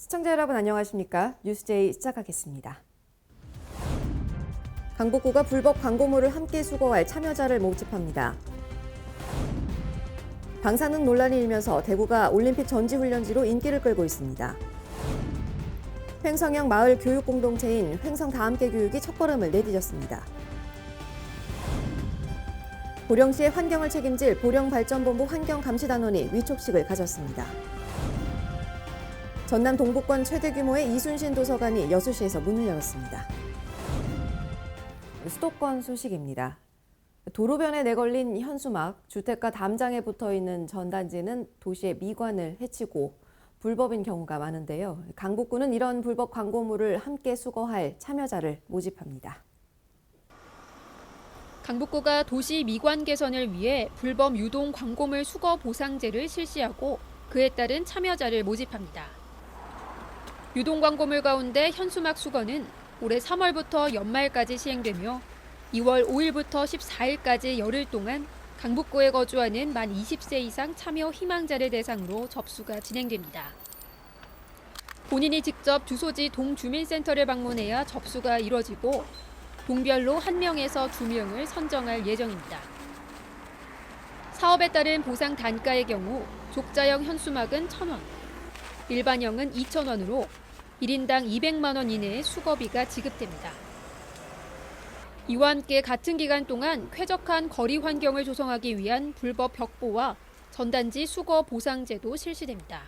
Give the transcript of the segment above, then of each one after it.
시청자 여러분 안녕하십니까? 뉴스제이 시작하겠습니다. 강북구가 불법 광고물을 함께 수거할 참여자를 모집합니다. 방사능 논란이 일면서 대구가 올림픽 전지훈련지로 인기를 끌고 있습니다. 횡성형 마을 교육 공동체인 횡성 다함께 교육이 첫걸음을 내디뎠습니다. 보령시의 환경을 책임질 보령발전본부 환경감시단원이 위촉식을 가졌습니다. 전남 동북권 최대 규모의 이순신 도서관이 여수시에서 문을 열었습니다. 수도권 소식입니다. 도로변에 내걸린 현수막, 주택가 담장에 붙어있는 전단지는 도시의 미관을 해치고 불법인 경우가 많은데요. 강북구는 이런 불법 광고물을 함께 수거할 참여자를 모집합니다. 강북구가 도시 미관 개선을 위해 불법 유동 광고물 수거 보상제를 실시하고 그에 따른 참여자를 모집합니다. 유동 광고물 가운데 현수막 수거는 올해 3월부터 연말까지 시행되며 2월 5일부터 14일까지 열흘 동안 강북구에 거주하는 만 20세 이상 참여 희망자를 대상으로 접수가 진행됩니다. 본인이 직접 주소지 동주민센터를 방문해야 접수가 이뤄지고 동별로 1명에서 2명을 선정할 예정입니다. 사업에 따른 보상 단가의 경우 족자형 현수막은 1,000원, 일반형은 2,000원으로 1인당 200만 원 이내의 수거비가 지급됩니다. 이와 함께 같은 기간 동안 쾌적한 거리 환경을 조성하기 위한 불법 벽보와 전단지 수거 보상제도 실시됩니다.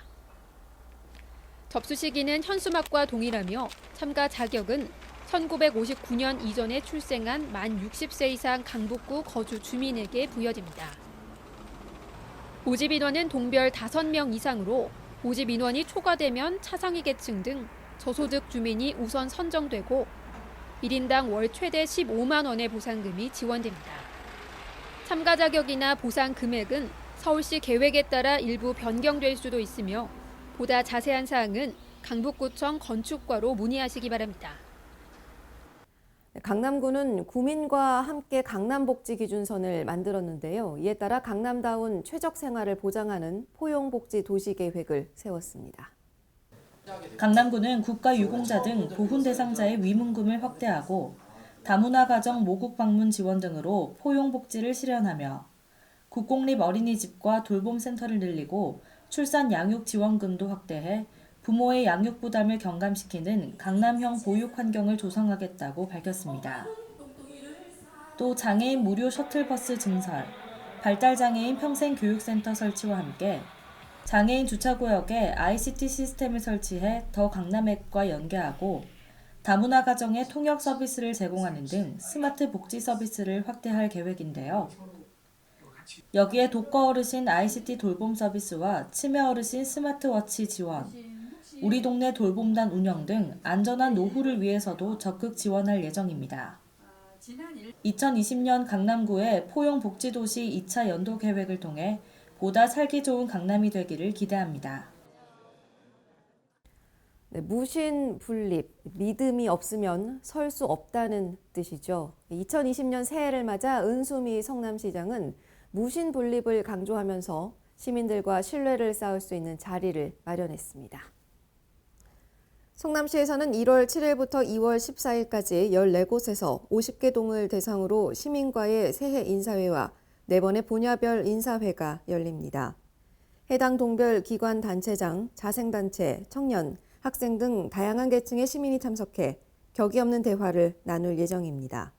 접수 시기는 현수막과 동일하며 참가 자격은 1959년 이전에 출생한 만 60세 이상 강북구 거주 주민에게 부여됩니다. 모집 인원은 동별 5명 이상으로 모집 인원이 초과되면 차상위 계층 등 저소득 주민이 우선 선정되고 1인당 월 최대 15만 원의 보상금이 지원됩니다. 참가 자격이나 보상 금액은 서울시 계획에 따라 일부 변경될 수도 있으며 보다 자세한 사항은 강북구청 건축과로 문의하시기 바랍니다. 강남구는 구민과 함께 강남복지 기준선을 만들었는데요. 이에 따라 강남다운 최적 생활을 보장하는 포용복지 도시계획을 세웠습니다. 강남구는 국가유공자 등 보훈 대상자의 위문금을 확대하고 다문화 가정 모국 방문 지원 등으로 포용복지를 실현하며 국공립 어린이집과 돌봄센터를 늘리고 출산 양육 지원금도 확대해 부모의 양육 부담을 경감시키는 강남형 보육 환경을 조성하겠다고 밝혔습니다. 또 장애인 무료 셔틀버스 증설, 발달장애인 평생교육센터 설치와 함께 장애인 주차구역에 ICT 시스템을 설치해 더 강남앱과 연계하고 다문화 가정에 통역 서비스를 제공하는 등 스마트 복지 서비스를 확대할 계획인데요. 여기에 독거 어르신 ICT 돌봄 서비스와 치매 어르신 스마트워치 지원, 우리 동네 돌봄단 운영 등 안전한 노후를 위해서도 적극 지원할 예정입니다. 2020년 강남구의 포용복지도시 2차 연도 계획을 통해 보다 살기 좋은 강남이 되기를 기대합니다. 무신 분립, 믿음이 없으면 설 수 없다는 뜻이죠. 2020년 새해를 맞아 은수미 성남시장은 무신 분립을 강조하면서 시민들과 신뢰를 쌓을 수 있는 자리를 마련했습니다. 성남시에서는 1월 7일부터 2월 14일까지 14곳에서 50개 동을 대상으로 시민과의 새해 인사회와 4번의 분야별 인사회가 열립니다. 해당 동별 기관 단체장, 자생단체, 청년, 학생 등 다양한 계층의 시민이 참석해 격이 없는 대화를 나눌 예정입니다.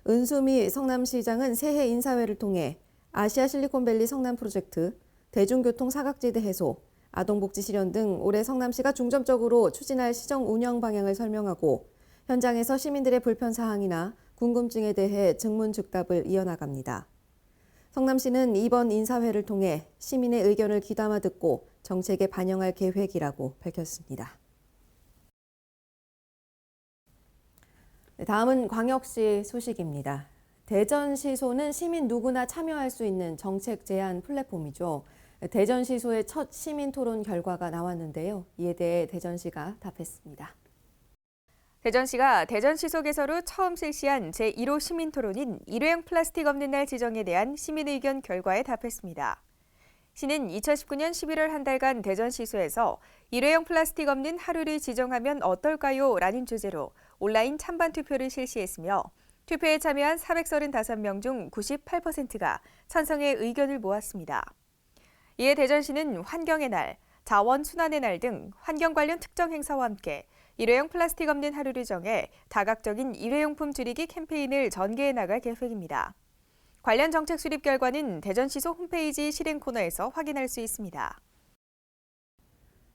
은수미 성남시장은 새해 인사회를 통해 아시아 실리콘밸리 성남 프로젝트, 대중교통 사각지대 해소, 아동복지 실현 등 올해 성남시가 중점적으로 추진할 시정 운영 방향을 설명하고 현장에서 시민들의 불편 사항이나 궁금증에 대해 증문즉답을 이어나갑니다. 성남시는 이번 인사회를 통해 시민의 의견을 귀담아 듣고 정책에 반영할 계획이라고 밝혔습니다. 다음은 광역시 소식입니다. 대전시소는 시민 누구나 참여할 수 있는 정책 제안 플랫폼이죠. 대전시소의 첫 시민 토론 결과가 나왔는데요. 이에 대해 대전시가 답했습니다. 대전시가 대전시소 개설 후 처음 실시한 제1호 시민토론인 일회용 플라스틱 없는 날 지정에 대한 시민 의견 결과에 답했습니다. 시는 2019년 11월 한 달간 대전시소에서 일회용 플라스틱 없는 하루를 지정하면 어떨까요? 라는 주제로 온라인 찬반 투표를 실시했으며 투표에 참여한 435명 중 98%가 찬성의 의견을 모았습니다. 이에 대전시는 환경의 날, 자원순환의 날 등 환경 관련 특정 행사와 함께 일회용 플라스틱 없는 하루를 정해 다각적인 일회용품 줄이기 캠페인을 전개해 나갈 계획입니다. 관련 정책 수립 결과는 대전시소 홈페이지 실행 코너에서 확인할 수 있습니다.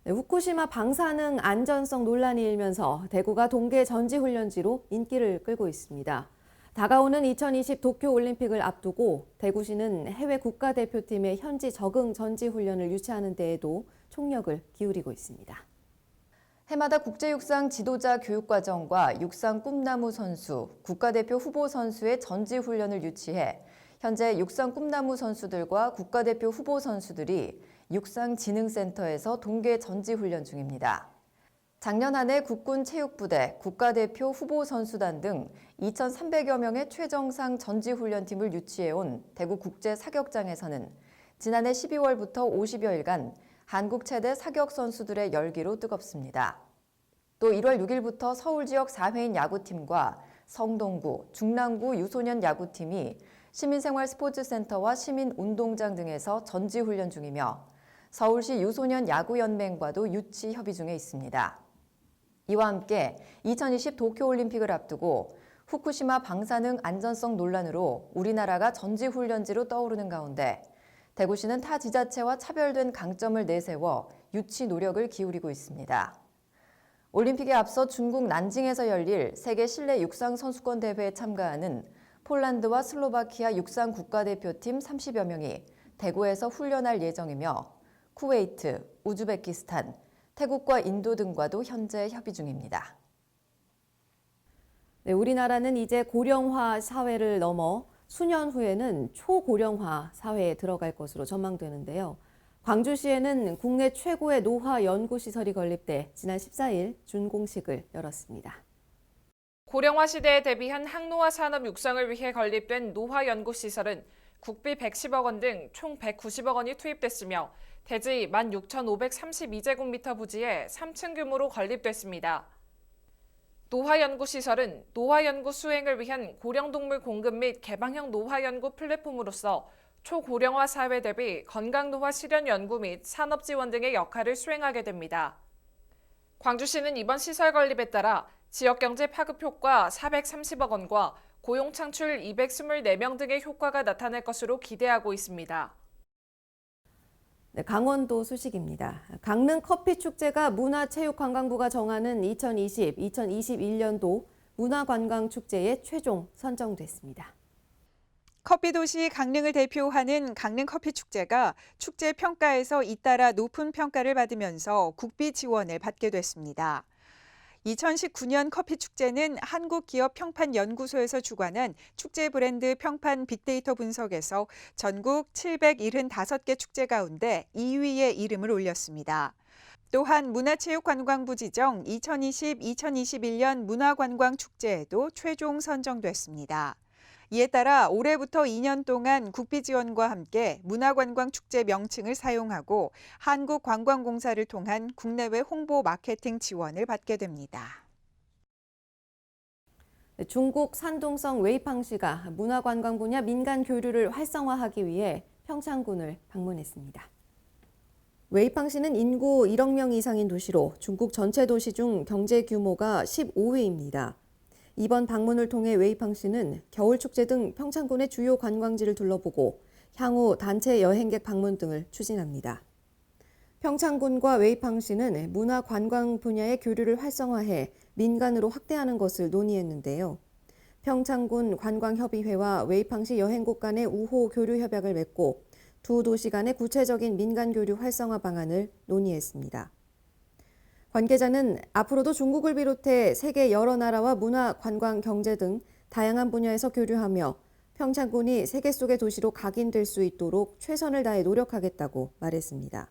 후쿠시마 방사능 안전성 논란이 일면서 대구가 동계 전지훈련지로 인기를 끌고 있습니다. 다가오는 2020 도쿄올림픽을 앞두고 대구시는 해외 국가대표팀의 현지 적응 전지훈련을 유치하는 데에도 총력을 기울이고 있습니다. 해마다 국제육상 지도자 교육과정과 육상 꿈나무 선수, 국가대표 후보 선수의 전지훈련을 유치해 현재 육상 꿈나무 선수들과 국가대표 후보 선수들이 육상진흥센터에서 동계 전지훈련 중입니다. 작년 한 해 국군체육부대, 국가대표 후보 선수단 등 2,300여 명의 최정상 전지훈련팀을 유치해온 대구국제사격장에서는 지난해 12월부터 50여일간 한국 최대 사격 선수들의 열기로 뜨겁습니다. 또 1월 6일부터 서울 지역 4회인 야구팀과 성동구, 중랑구 유소년 야구팀이 시민생활스포츠센터와 시민운동장 등에서 전지훈련 중이며 서울시 유소년 야구연맹과도 유치 협의 중에 있습니다. 이와 함께 2020 도쿄올림픽을 앞두고 후쿠시마 방사능 안전성 논란으로 우리나라가 전지훈련지로 떠오르는 가운데 대구시는 타 지자체와 차별된 강점을 내세워 유치 노력을 기울이고 있습니다. 올림픽에 앞서 중국 난징에서 열릴 세계 실내 육상 선수권 대회에 참가하는 폴란드와 슬로바키아 육상 국가대표팀 30여 명이 대구에서 훈련할 예정이며 쿠웨이트, 우즈베키스탄, 태국과 인도 등과도 현재 협의 중입니다. 네, 우리나라는 이제 고령화 사회를 넘어 수년 후에는 초고령화 사회에 들어갈 것으로 전망되는데요. 광주시에는 국내 최고의 노화 연구시설이 건립돼 지난 14일 준공식을 열었습니다. 고령화 시대에 대비한 항노화 산업 육성을 위해 건립된 노화연구시설은 국비 110억 원 등 총 190억 원이 투입됐으며 대지 16,532제곱미터 부지에 3층 규모로 건립됐습니다. 노화연구시설은 노화연구 수행을 위한 고령동물 공급 및 개방형 노화연구 플랫폼으로서 초고령화 사회 대비 건강노화 실현 연구 및 산업 지원 등의 역할을 수행하게 됩니다. 광주시는 이번 시설 건립에 따라 지역경제 파급 효과 430억 원과 고용 창출 224명 등의 효과가 나타날 것으로 기대하고 있습니다. 네, 강원도 소식입니다. 강릉 커피축제가 문화체육관광부가 정하는 2020-2021년도 문화관광축제에 최종 선정됐습니다. 커피도시 강릉을 대표하는 강릉커피축제가 축제 평가에서 잇따라 높은 평가를 받으면서 국비 지원을 받게 됐습니다. 2019년 커피축제는 한국기업평판연구소에서 주관한 축제 브랜드 평판 빅데이터 분석에서 전국 775개 축제 가운데 2위에 이름을 올렸습니다. 또한 문화체육관광부 지정 2020-2021년 문화관광축제에도 최종 선정됐습니다. 이에 따라 올해부터 2년 동안 국비 지원과 함께 문화관광축제 명칭을 사용하고 한국관광공사를 통한 국내외 홍보 마케팅 지원을 받게 됩니다. 중국 산둥성 웨이팡시가 문화관광 분야 민간 교류를 활성화하기 위해 평창군을 방문했습니다. 웨이팡시는 인구 1억 명 이상인 도시로 중국 전체 도시 중 경제 규모가 15위입니다. 이번 방문을 통해 웨이팡시는 겨울축제 등 평창군의 주요 관광지를 둘러보고 향후 단체 여행객 방문 등을 추진합니다. 평창군과 웨이팡시는 문화관광 분야의 교류를 활성화해 민간으로 확대하는 것을 논의했는데요. 평창군 관광협의회와 웨이팡시 여행국 간의 우호 교류 협약을 맺고 두 도시 간의 구체적인 민간 교류 활성화 방안을 논의했습니다. 관계자는 앞으로도 중국을 비롯해 세계 여러 나라와 문화, 관광, 경제 등 다양한 분야에서 교류하며 평창군이 세계 속의 도시로 각인될 수 있도록 최선을 다해 노력하겠다고 말했습니다.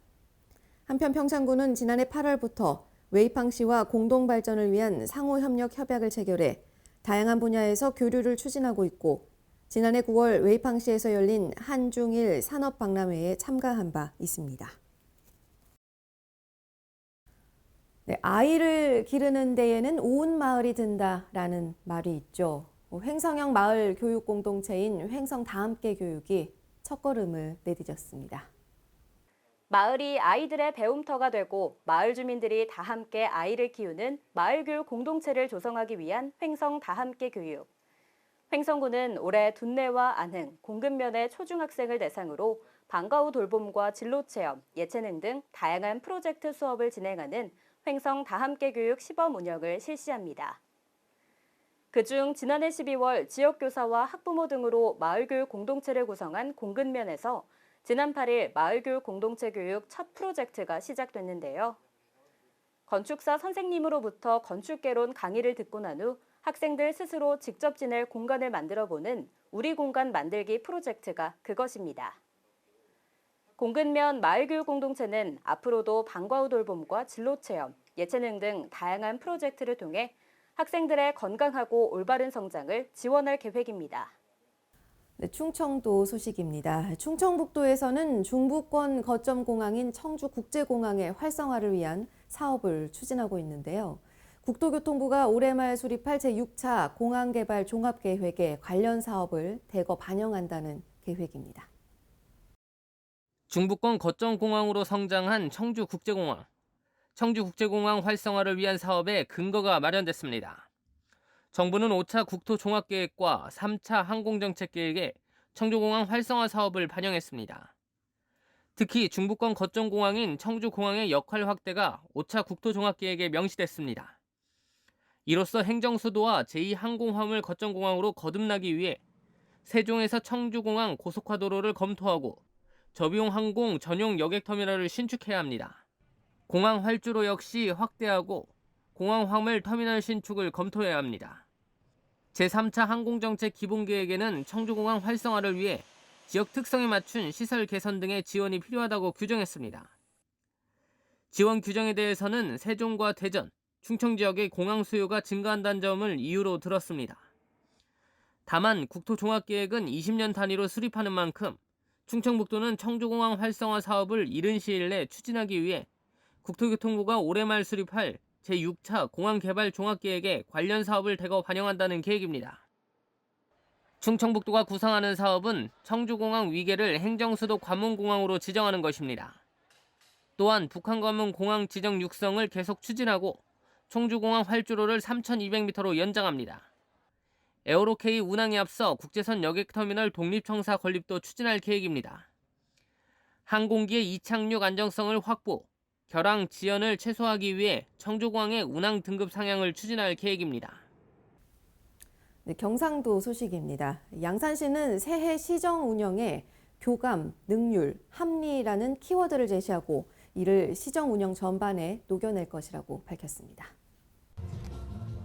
한편 평창군은 지난해 8월부터 웨이팡시와 공동 발전을 위한 상호협력 협약을 체결해 다양한 분야에서 교류를 추진하고 있고 지난해 9월 웨이팡시에서 열린 한중일 산업박람회에 참가한 바 있습니다. 네, 아이를 기르는 데에는 온 마을이 든다라는 말이 있죠. 횡성형 마을 교육 공동체인 횡성 다함께 교육이 첫걸음을 내디뎠습니다. 마을이 아이들의 배움터가 되고 마을 주민들이 다 함께 아이를 키우는 마을교육 공동체를 조성하기 위한 횡성 다함께 교육. 횡성구는 올해 둔내와 안흥, 공근면의 초중학생을 대상으로 방과 후 돌봄과 진로체험, 예체능 등 다양한 프로젝트 수업을 진행하는 횡성 다함께 교육 시범 운영을 실시합니다. 그중 지난해 12월 지역교사와 학부모 등으로 마을교육 공동체를 구성한 공근면에서 지난 8일 마을교육 공동체 교육 첫 프로젝트가 시작됐는데요. 건축사 선생님으로부터 건축개론 강의를 듣고 난 후 학생들 스스로 직접 지낼 공간을 만들어보는 우리 공간 만들기 프로젝트가 그것입니다. 공근면 마을교육 공동체는 앞으로도 방과 후 돌봄과 진로체험, 예체능 등 다양한 프로젝트를 통해 학생들의 건강하고 올바른 성장을 지원할 계획입니다. 네, 충청도 소식입니다. 충청북도에서는 중부권 거점 공항인 청주국제공항의 활성화를 위한 사업을 추진하고 있는데요. 국토교통부가 올해 말 수립할 제6차 공항개발 종합계획에 관련 사업을 대거 반영한다는 계획입니다. 중부권 거점 공항으로 성장한 청주국제공항. 청주국제공항 활성화를 위한 사업의 근거가 마련됐습니다. 정부는 5차 국토종합계획과 3차 항공정책계획에 청주공항 활성화 사업을 반영했습니다. 특히 중부권 거점공항인 청주공항의 역할 확대가 5차 국토종합계획에 명시됐습니다. 이로써 행정수도와 제2항공화물 거점공항으로 거듭나기 위해 세종에서 청주공항 고속화도로를 검토하고 저비용 항공 전용 여객터미널을 신축해야 합니다. 공항 활주로 역시 확대하고 공항 화물 터미널 신축을 검토해야 합니다. 제3차 항공정책 기본계획에는 청주공항 활성화를 위해 지역 특성에 맞춘 시설 개선 등의 지원이 필요하다고 규정했습니다. 지원 규정에 대해서는 세종과 대전, 충청 지역의 공항 수요가 증가한다는 점을 이유로 들었습니다. 다만 국토종합계획은 20년 단위로 수립하는 만큼 충청북도는 청주공항 활성화 사업을 이른 시일 내 추진하기 위해 국토교통부가 올해 말 수립할 제6차 공항개발 종합계획에 관련 사업을 대거 반영한다는 계획입니다. 충청북도가 구상하는 사업은 청주공항 위계를 행정수도 관문공항으로 지정하는 것입니다. 또한 북한관문 공항 지정 육성을 계속 추진하고 청주공항 활주로를 3,200m로 연장합니다. 에어로K 운항에 앞서 국제선 여객터미널 독립청사 건립도 추진할 계획입니다. 항공기의 이착륙 안정성을 확보, 결항 지연을 최소화하기 위해 청주공항의 운항 등급 상향을 추진할 계획입니다. 네, 경상도 소식입니다. 양산시는 새해 시정 운영에 교감, 능률, 합리라는 키워드를 제시하고 이를 시정 운영 전반에 녹여낼 것이라고 밝혔습니다.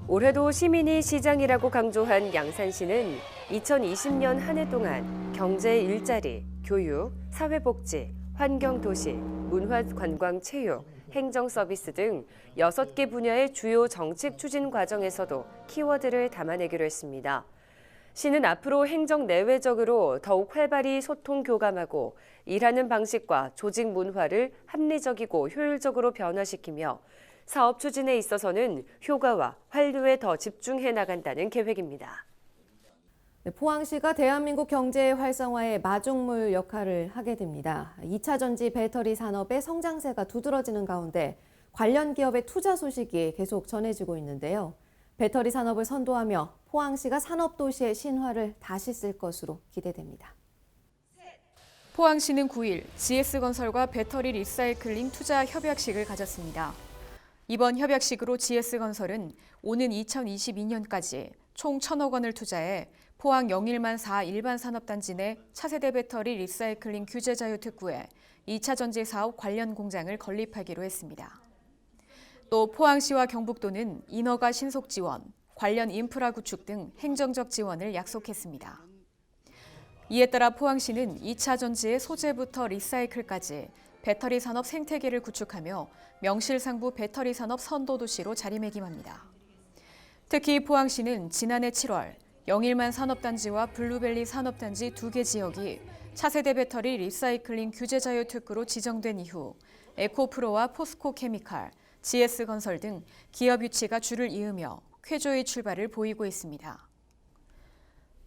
올해도 시민이 시장이라고 강조한 양산시는 2020년 한 해 동안 경제 일자리, 교육, 사회복지, 환경도시, 문화관광체육, 행정서비스 등 6개 분야의 주요 정책 추진 과정에서도 키워드를 담아내기로 했습니다. 시는 앞으로 행정 내외적으로 더욱 활발히 소통 교감하고 일하는 방식과 조직 문화를 합리적이고 효율적으로 변화시키며 사업 추진에 있어서는 효과와 활류에 더 집중해 나간다는 계획입니다. 네, 포항시가 대한민국 경제 활성화의 마중물 역할을 하게 됩니다. 2차 전지 배터리 산업의 성장세가 두드러지는 가운데 관련 기업의 투자 소식이 계속 전해지고 있는데요. 배터리 산업을 선도하며 포항시가 산업도시의 신화를 다시 쓸 것으로 기대됩니다. 포항시는 9일 GS건설과 배터리 리사이클링 투자 협약식을 가졌습니다. 이번 협약식으로 GS건설은 오는 2022년까지 총 1,000억 원을 투자해 포항 영일만 4 일반 산업단지 내 차세대 배터리 리사이클링 규제 자유 특구에 2차 전지 사업 관련 공장을 건립하기로 했습니다. 또 포항시와 경북도는 인허가 신속 지원, 관련 인프라 구축 등 행정적 지원을 약속했습니다. 이에 따라 포항시는 2차 전지의 소재부터 리사이클까지 배터리 산업 생태계를 구축하며 명실상부 배터리 산업 선도도시로 자리매김합니다. 특히 포항시는 지난해 7월 영일만 산업단지와 블루밸리 산업단지 2개 지역이 차세대 배터리 리사이클링 규제 자유 특구로 지정된 이후 에코프로와 포스코케미칼, GS건설 등 기업 유치가 줄을 이으며 쾌조의 출발을 보이고 있습니다.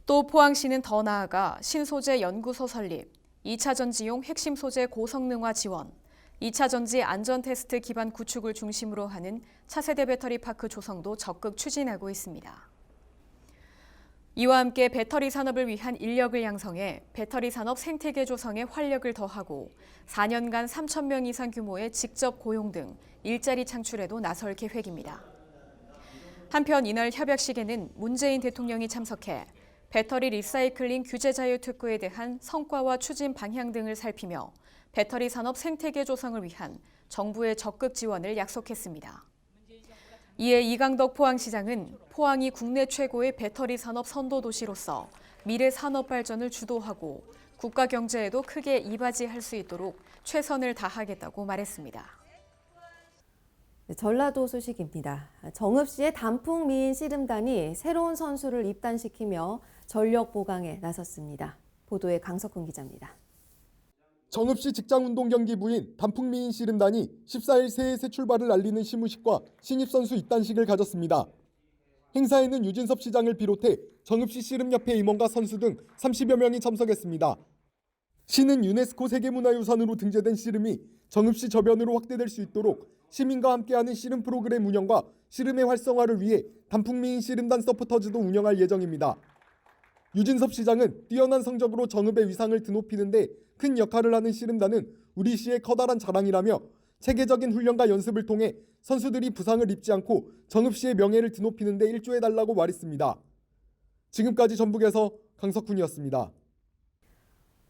또 포항시는 더 나아가 신소재 연구소 설립, 2차 전지용 핵심 소재 고성능화 지원, 2차 전지 안전 테스트 기반 구축을 중심으로 하는 차세대 배터리 파크 조성도 적극 추진하고 있습니다. 이와 함께 배터리 산업을 위한 인력을 양성해 배터리 산업 생태계 조성에 활력을 더하고 4년간 3,000명 이상 규모의 직접 고용 등 일자리 창출에도 나설 계획입니다. 한편 이날 협약식에는 문재인 대통령이 참석해 배터리 리사이클링 규제 자유 특구에 대한 성과와 추진 방향 등을 살피며 배터리 산업 생태계 조성을 위한 정부의 적극 지원을 약속했습니다. 이에 이강덕 포항시장은 포항이 국내 최고의 배터리 산업 선도 도시로서 미래 산업 발전을 주도하고 국가 경제에도 크게 이바지할 수 있도록 최선을 다하겠다고 말했습니다. 전라도 소식입니다. 정읍시의 단풍 미인 씨름단이 새로운 선수를 입단시키며 전력 보강에 나섰습니다. 보도에 강석훈 기자입니다. 정읍시 직장운동경기부인 단풍미인 씨름단이 14일 새해 새 출발을 알리는 시무식과 신입선수 입단식을 가졌습니다. 행사에는 유진섭 시장을 비롯해 정읍시 씨름협회 임원과 선수 등 30여 명이 참석했습니다. 시는 유네스코 세계문화유산으로 등재된 씨름이 정읍시 저변으로 확대될 수 있도록 시민과 함께하는 씨름 프로그램 운영과 씨름의 활성화를 위해 단풍미인 씨름단 서포터즈도 운영할 예정입니다. 유진섭 시장은 뛰어난 성적으로 정읍의 위상을 드높이는 데 큰 역할을 하는 씨름단은 우리 시의 커다란 자랑이라며 체계적인 훈련과 연습을 통해 선수들이 부상을 입지 않고 정읍시의 명예를 드높이는 데 일조해달라고 말했습니다. 지금까지 전북에서 강석훈이었습니다.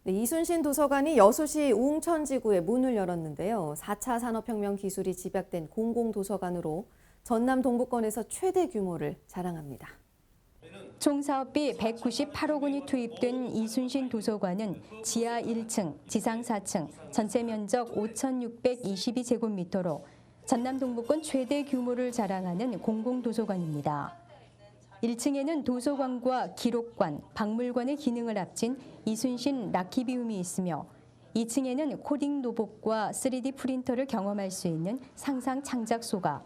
네, 이순신 도서관이 여수시 웅천지구에 문을 열었는데요. 4차 산업혁명 기술이 집약된 공공도서관으로 전남 동부권에서 최대 규모를 자랑합니다. 총 사업비 198억 원이 투입된 이순신 도서관은 지하 1층, 지상 4층, 전체 면적 5,622제곱미터로 전남 동부권 최대 규모를 자랑하는 공공도서관입니다. 1층에는 도서관과 기록관, 박물관의 기능을 합친 이순신 라키비움이 있으며 2층에는 코딩 로봇과 3D 프린터를 경험할 수 있는 상상 창작소가,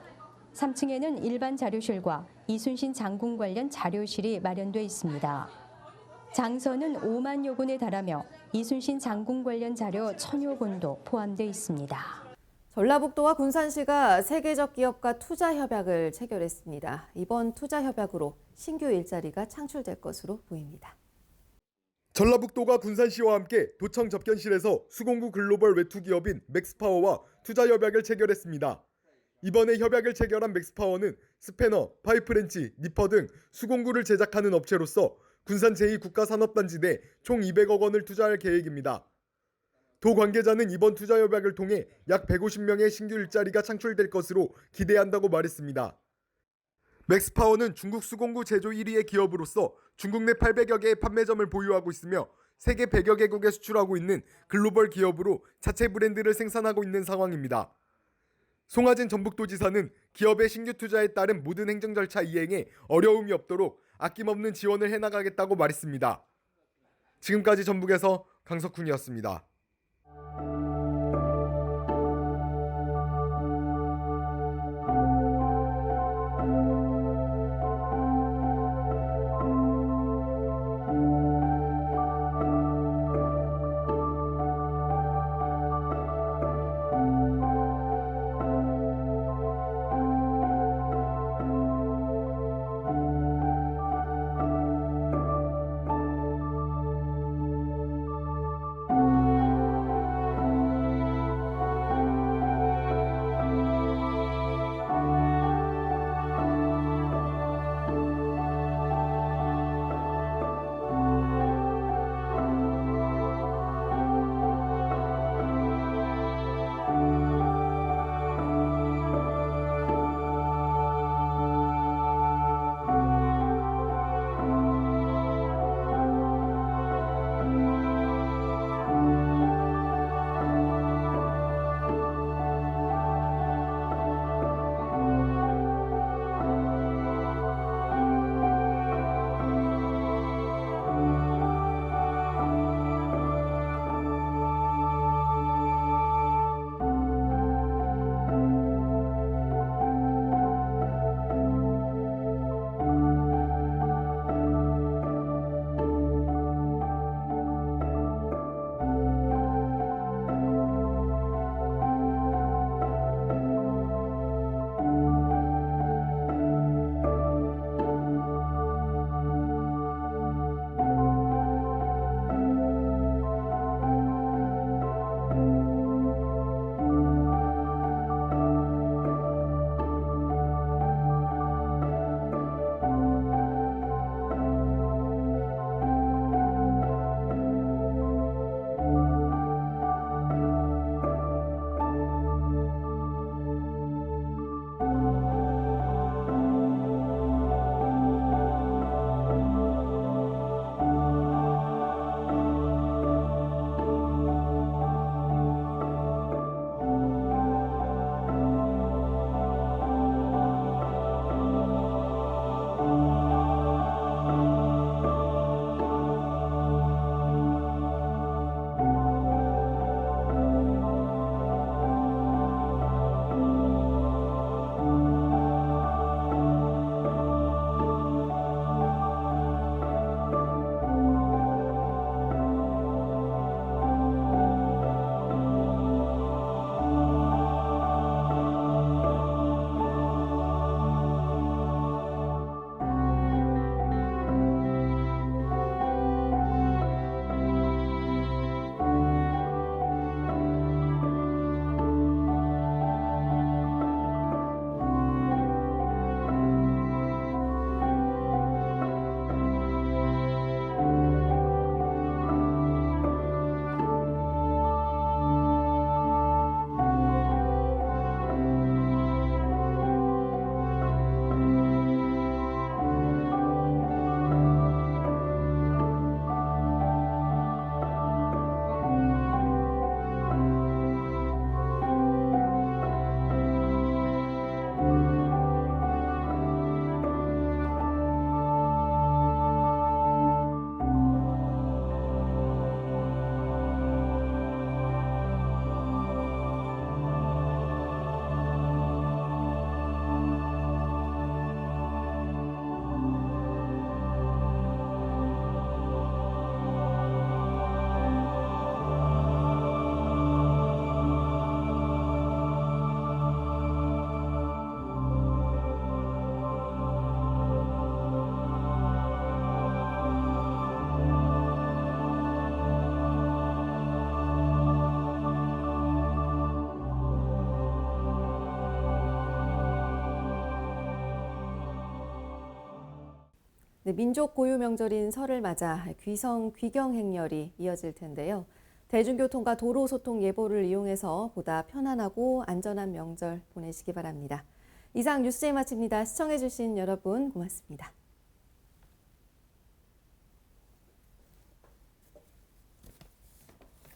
3층에는 일반 자료실과 이순신 장군 관련 자료실이 마련돼 있습니다. 장서는 5만여 권에 달하며 이순신 장군 관련 자료 1,000여 권도 포함돼 있습니다. 전라북도와 군산시가 세계적 기업과 투자 협약을 체결했습니다. 이번 투자 협약으로 신규 일자리가 창출될 것으로 보입니다. 전라북도가 군산시와 함께 도청 접견실에서 수공구 글로벌 외투 기업인 맥스파워와 투자 협약을 체결했습니다. 이번에 협약을 체결한 맥스파워는 스패너, 파이프렌치, 니퍼 등 수공구를 제작하는 업체로서 군산 제2국가산업단지 내 총 200억 원을 투자할 계획입니다. 도 관계자는 이번 투자 협약을 통해 약 150명의 신규 일자리가 창출될 것으로 기대한다고 말했습니다. 맥스파워는 중국 수공구 제조 1위의 기업으로서 중국 내 800여 개의 판매점을 보유하고 있으며 세계 100여 개국에 수출하고 있는 글로벌 기업으로 자체 브랜드를 생산하고 있는 상황입니다. 송하진 전북도지사는 기업의 신규 투자에 따른 모든 행정 절차 이행에 어려움이 없도록 아낌없는 지원을 해나가겠다고 말했습니다. 지금까지 전북에서 강석훈이었습니다. 네, 민족 고유 명절인 설을 맞아 귀성 귀경 행렬이 이어질 텐데요. 대중교통과 도로 소통 예보를 이용해서 보다 편안하고 안전한 명절 보내시기 바랍니다. 이상 뉴스제이 마칩니다. 시청해주신 여러분 고맙습니다.